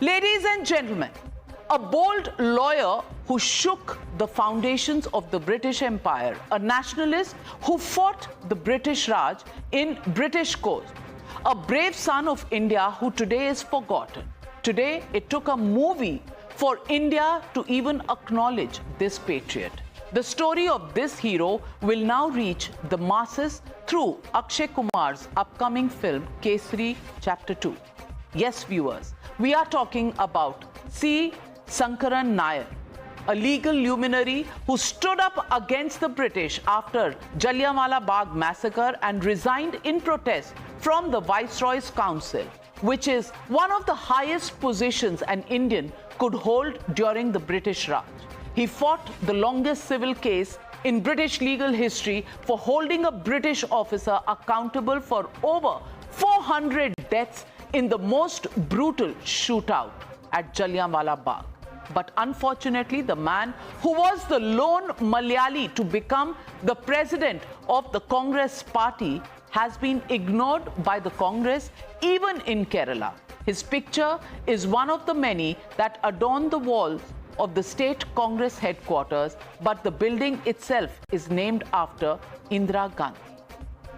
Ladies and gentlemen, a bold lawyer who shook the foundations of the British Empire, a nationalist who fought the British Raj in British cause, a brave son of India who today is forgotten. Today, it took a movie for India to even acknowledge this patriot. The story of this hero will now reach the masses through Akshay Kumar's upcoming film, Kesari Chapter 2. Yes, viewers, we are talking about C Sankaran Nair, a legal luminary who stood up against the British after Jallianwala Bagh massacre and resigned in protest from the Viceroy's Council, which is one of the highest positions an Indian could hold during the British Raj. He fought the longest civil case in British legal history for holding a British officer accountable for over 400 deaths in the most brutal shootout at Jallianwala Bagh. But unfortunately, the man who was the lone Malayali to become the president of the Congress party has been ignored by the Congress, even in Kerala. His picture is one of the many that adorn the walls of the state Congress headquarters, but the building itself is named after Indira Gandhi.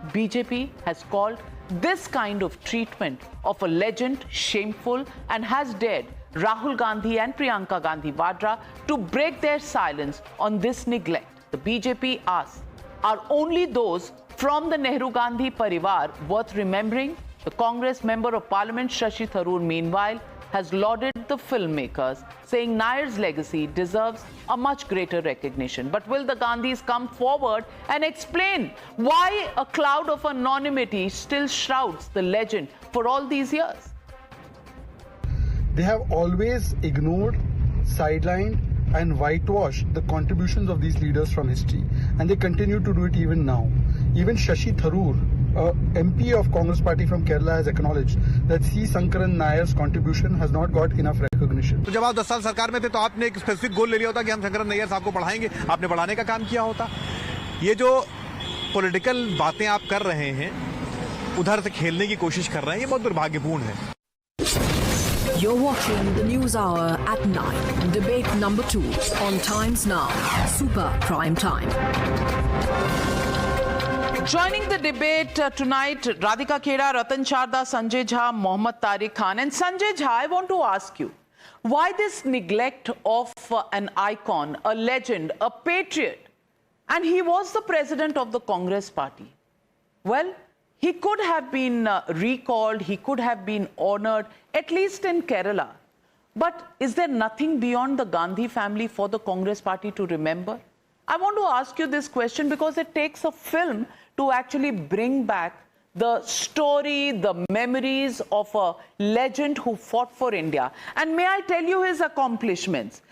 BJP has called this kind of treatment of a legend shameful and has dared Rahul Gandhi and Priyanka Gandhi Vadra to break their silence on this neglect. The BJP asks, are only those from the Nehru-Gandhi Parivar worth remembering? The Congress Member of Parliament Shashi Tharoor, meanwhile, has lauded the filmmakers, saying Nair's legacy deserves a much greater recognition. But will the Gandhis come forward and explain why a cloud of anonymity still shrouds the legend for all these years? They have always ignored, sidelined and whitewashed the contributions of these leaders from history, and they continue to do it even now. Even Shashi Tharoor, MP of Congress party from Kerala, has acknowledged that C Sankaran Nair's contribution has not got enough recognition. तो जब आप 10 साल सरकार में थे तो आपने एक स्पेसिफिक गोल ले लिया होता कि हम शंकरन नैयर साहब को पढ़ाएंगे, आपने पढ़ाने का काम किया होता। ये जो पॉलिटिकल बातें आप कर रहे हैं, उधर से खेलने की कोशिश कर रहे हैं, ये बहुत दुर्भाग्यपूर्ण है। You're watching the News Hour at 9, debate number 2 on Times Now, Super Prime Time. Joining the debate tonight, Radhika Khera, Ratan Sharda, Sanjay Jha, Mohammad Tariq Khan. And Sanjay Jha, I want to ask you, why this neglect of an icon, a legend, a patriot? And he was the president of the Congress party. Well, he could have been recalled, he could have been honored, at least in Kerala. But is there nothing beyond the Gandhi family for the Congress party to remember? I want to ask you this question because it takes a film to actually bring back the story, the memories of a legend who fought for India. And may I tell you his accomplishments?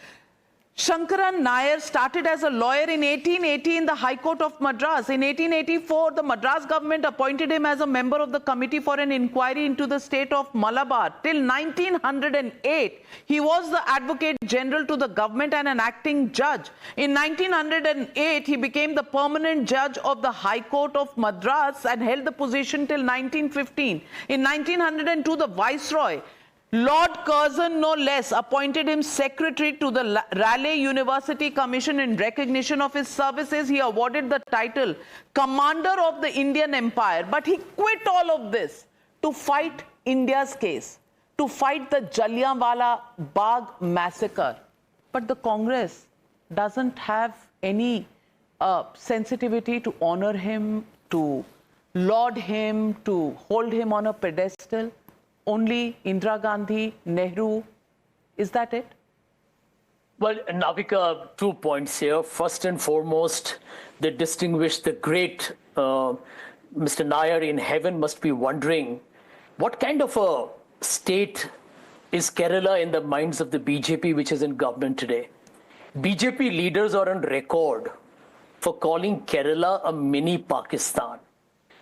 Sankaran Nair started as a lawyer in 1880 in the High Court of Madras. In 1884, the Madras government appointed him as a member of the Committee for an Inquiry into the State of Malabar. Till 1908, he was the Advocate General to the government and an acting judge. In 1908, he became the permanent judge of the High Court of Madras and held the position till 1915. In 1902, the Viceroy, Lord Curzon, no less, appointed him secretary to the Raleigh University Commission. In recognition of his services, he awarded the title Commander of the Indian Empire. But he quit all of this to fight India's case, to fight the Jallianwala Bagh massacre. But the Congress doesn't have any sensitivity to honor him, to laud him, to hold him on a pedestal. Only Indira Gandhi, Nehru, is that it? Well, Navika, 2 points here. First and foremost, they distinguish the great Mr. Nair in heaven must be wondering what kind of a state is Kerala in the minds of the BJP, which is in government today. BJP leaders are on record for calling Kerala a mini Pakistan.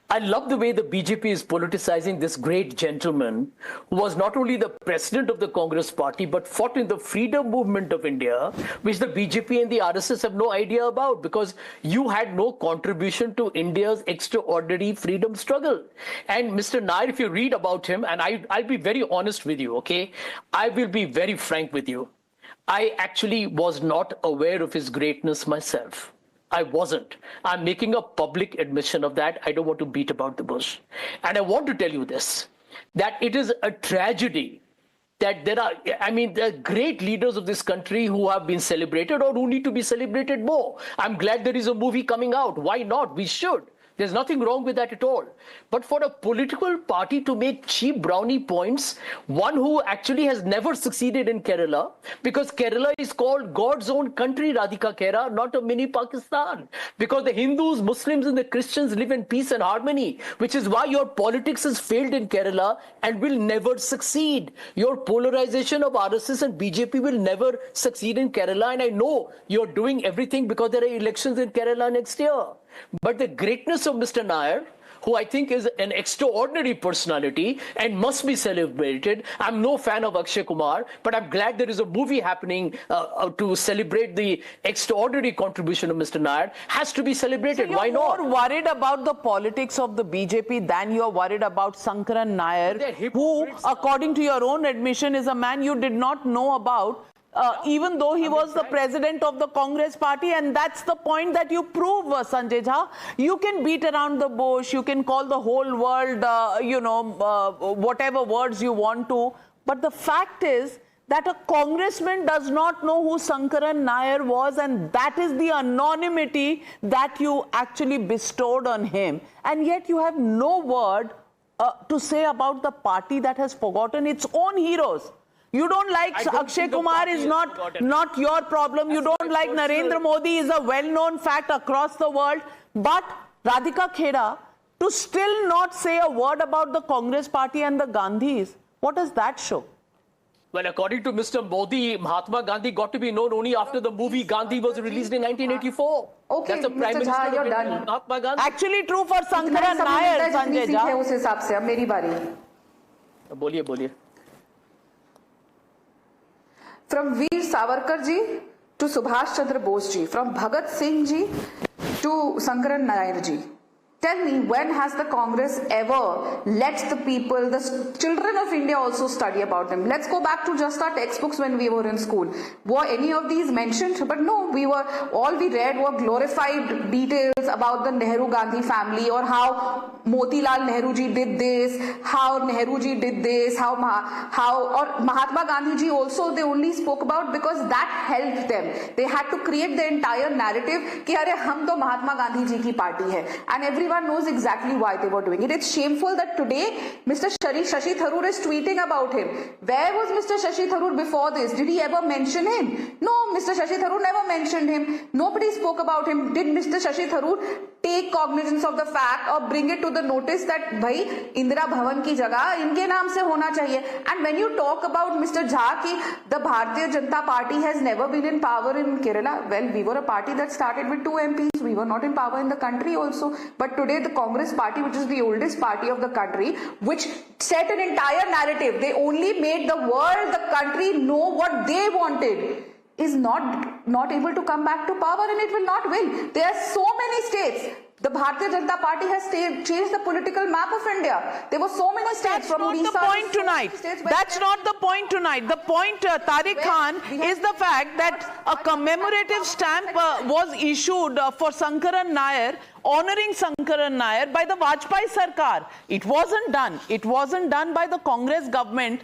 I love the way the BJP is politicizing this great gentleman who was not only the president of the Congress party, but fought in the freedom movement of India, which the BJP and the RSS have no idea about, because you had no contribution to India's extraordinary freedom struggle. And Mr. Nair, if you read about him, and I'll be very honest with you, okay? I will be very frank with you. I actually was not aware of his greatness myself. I wasn't. I'm making a public admission of that. I don't want to beat about the bush. And I want to tell you this, that it is a tragedy that there are great leaders of this country who have been celebrated or who need to be celebrated more. I'm glad there is a movie coming out. Why not? We should. There's nothing wrong with that at all. But for a political party to make cheap brownie points, one who actually has never succeeded in Kerala, because Kerala is called God's own country, Radhika Kera, not a mini Pakistan. Because the Hindus, Muslims and the Christians live in peace and harmony, which is why your politics has failed in Kerala and will never succeed. Your polarization of RSS and BJP will never succeed in Kerala. And I know you're doing everything because there are elections in Kerala next year. But the greatness of Mr. Nair, who I think is an extraordinary personality and must be celebrated. I'm no fan of Akshay Kumar, but I'm glad there is a movie happening to celebrate the extraordinary contribution of Mr. Nair. Has to be celebrated. So why not? You're more worried about the politics of the BJP than you're worried about Sankaran Nair, who, according to your own admission, is a man you did not know about. Even though he was the president of the Congress party, and that's the point that you prove, Sanjay Jha. You can beat around the bush, you can call the whole world, whatever words you want to, but the fact is that a congressman does not know who Sankaran Nair was, and that is the anonymity that you actually bestowed on him, and yet you have no word to say about the party that has forgotten its own heroes. You don't like Akshay Kumar is not your problem. You don't like Narendra Modi is a well-known fact across the world. But Radhika Khera, to still not say a word about the Congress party and the Gandhis, what does that show? Well, according to Mr. Modi, Mahatma Gandhi got to be known only after the movie Gandhi was released in 1984. Okay, that's the Prime Mr. Minister Jha, you're of done. Mahatma Gandhi. Actually true for Sankaran Nair, Sanjay Jha. उस हिसाब से अब मेरी बारी. बोलिए. From Veer Savarkar ji to Subhash Chandra Bose ji, from Bhagat Singh ji to Sankaran Nair ji. Tell me, when has the Congress ever let the people, the children of India also study about them? Let's go back to just our textbooks when we were in school. Were any of these mentioned? But no, all we read were glorified details about the Nehru-Gandhi family, or how Motilal Nehru ji did this, how Nehru ji did this, or Mahatma Gandhi ji also they only spoke about because that helped them. They had to create the entire narrative कि अरे हम तो महात्मा गांधी जी की party है, and everyone knows exactly why they were doing it. It's shameful that today Mr. Shashi Tharoor is tweeting about him. Where was Mr. Shashi Tharoor before this? Did he ever mention him? No, Mr. Shashi Tharoor never mentioned him. Nobody spoke about him. Did Mr. Shashi Tharoor take cognizance of the fact or bring it to the notice that bhai Indira Bhavan ki jagah inke naam se hona chahiye? And when you talk about Mr. Jha ki the Bharatiya Janata Party has never been in power in Kerala, well, we were a party that started with 2 MPs. We were not in power in the country also. But today the Congress party, which is the oldest party of the country, which set an entire narrative, they only made the world, the country know what they wanted, is not able to come back to power, and it will not will. There are so many states. The Bharatiya Janata Party has changed the political map of India. There were so many states from Odisha. That's not the point tonight. That's not the point tonight. The point, Tariq Khan, is the fact that a commemorative stamp was issued for Sankaran Nair, honoring Sankaran Nair by the Vajpayee Sarkar. It wasn't done. It wasn't done by the Congress government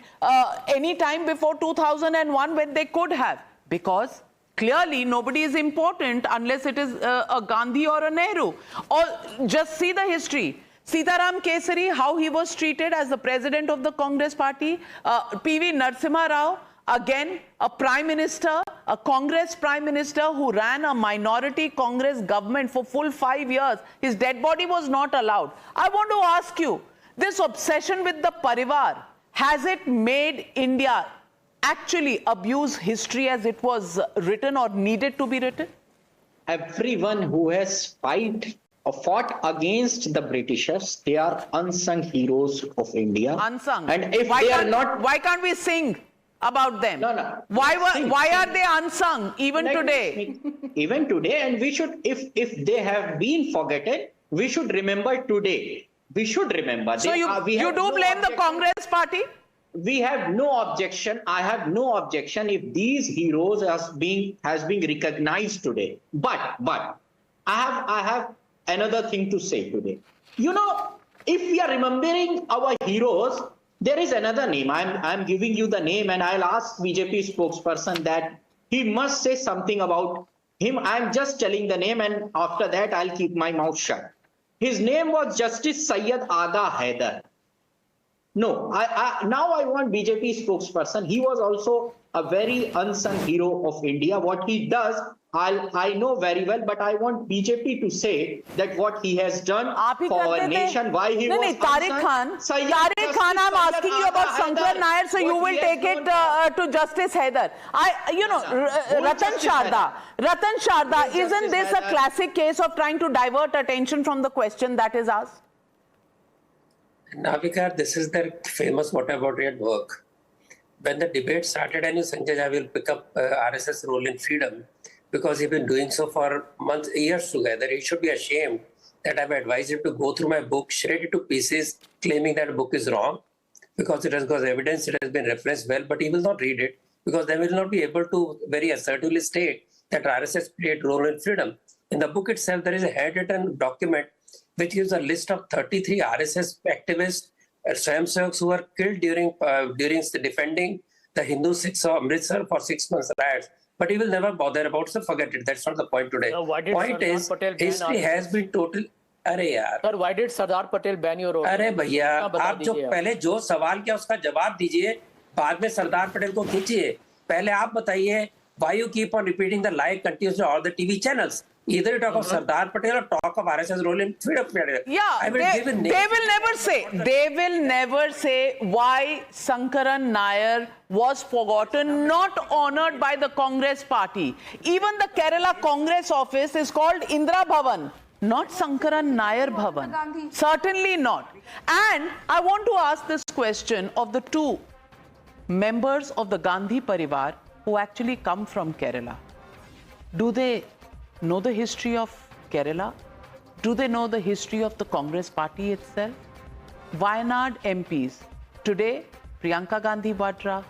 any time before 2001 when they could have. Because clearly nobody is important unless it is a Gandhi or a Nehru. Or just see the history. Sitaram Kesari, how he was treated as the president of the Congress party. PV Narasimha Rao, again a prime minister, a Congress prime minister who ran a minority Congress government for full 5 years. His dead body was not allowed. I want to ask you, this obsession with the Parivar, has it made India actually abuse history as it was written or needed to be written? Everyone who has fight fought against the Britishers. They are unsung heroes of India. Unsung. And if they are not, why can't we sing about them? No. Why are they unsung even today? Even today, and we should, if they have been forgotten, we should remember today. We should remember. So you do blame the Congress party? We have no objection. I have no objection if these heroes has been recognized today. But I have another thing to say today. You know, if we are remembering our heroes, there is another name. I'm giving you the name, and I'll ask BJP spokesperson that he must say something about him. I'm just telling the name, and after that I'll keep my mouth shut. His name was Justice Syed Aga Haider. No, now I want BJP spokesperson. He was also a very unsung hero of India. What he does, I know very well, but I want BJP to say that what he has done for our nation, why he was Tariq Khan, I'm asking you about Sankaran Nair, so you will take it to Justice Haider. Ratan Sharda, isn't this a classic case of trying to divert attention from the question that is asked? Navika, this is their famous whataboutism work. When the debate started, I knew Sanjay Jha will pick up RSS role in freedom because he's been doing so for months, years together. He should be ashamed that I've advised him to go through my book, shred it to pieces, claiming that the book is wrong because it has got evidence, it has been referenced well, but he will not read it because then he will not be able to very assertively state that RSS played a role in freedom. In the book itself, there is a handwritten document which gives a list of 33 RSS activists, Swayamsevaks who were killed during defending the Hindu Sikhs of Amritsar for 6 months riots. But he will never bother about, so forget it. That's not the point today. Point is, history has been total. अरे यार sir, why did Sardar Patel ban your order? अरे भैया, आप जो पहले जो सवाल किया उसका जवाब दीजिए, बाद में सरदार पटेल को खींचिए. पहले आप बताइए, why you keep on repeating the lie continuously on all the TV channels? Either you talk of Sardar Patel or talk of RSS role in freedom. Yeah, they will never say why Sankaran Nair was forgotten, not honored by the Congress party. Even the Kerala Congress office is called Indra Bhavan, not Sankaran Nair Bhavan. Certainly not. And I want to ask this question of the two members of the Gandhi Parivar who actually come from Kerala. Do they know the history of Kerala? Do they know the history of the Congress party itself? Wayanad MPs. Today, Priyanka Gandhi Vadra.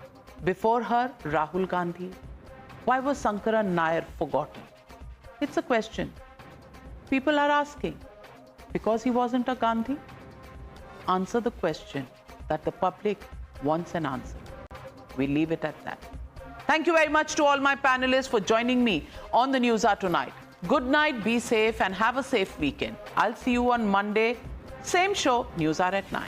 Before her, Rahul Gandhi. Why was Sankaran Nair forgotten? It's a question. People are asking. Because he wasn't a Gandhi? Answer the question that the public wants an answer. We leave it at that. Thank you very much to all my panelists for joining me on the News Hour tonight. Good night, be safe, and have a safe weekend. I'll see you on Monday. Same show, News Hour at 9.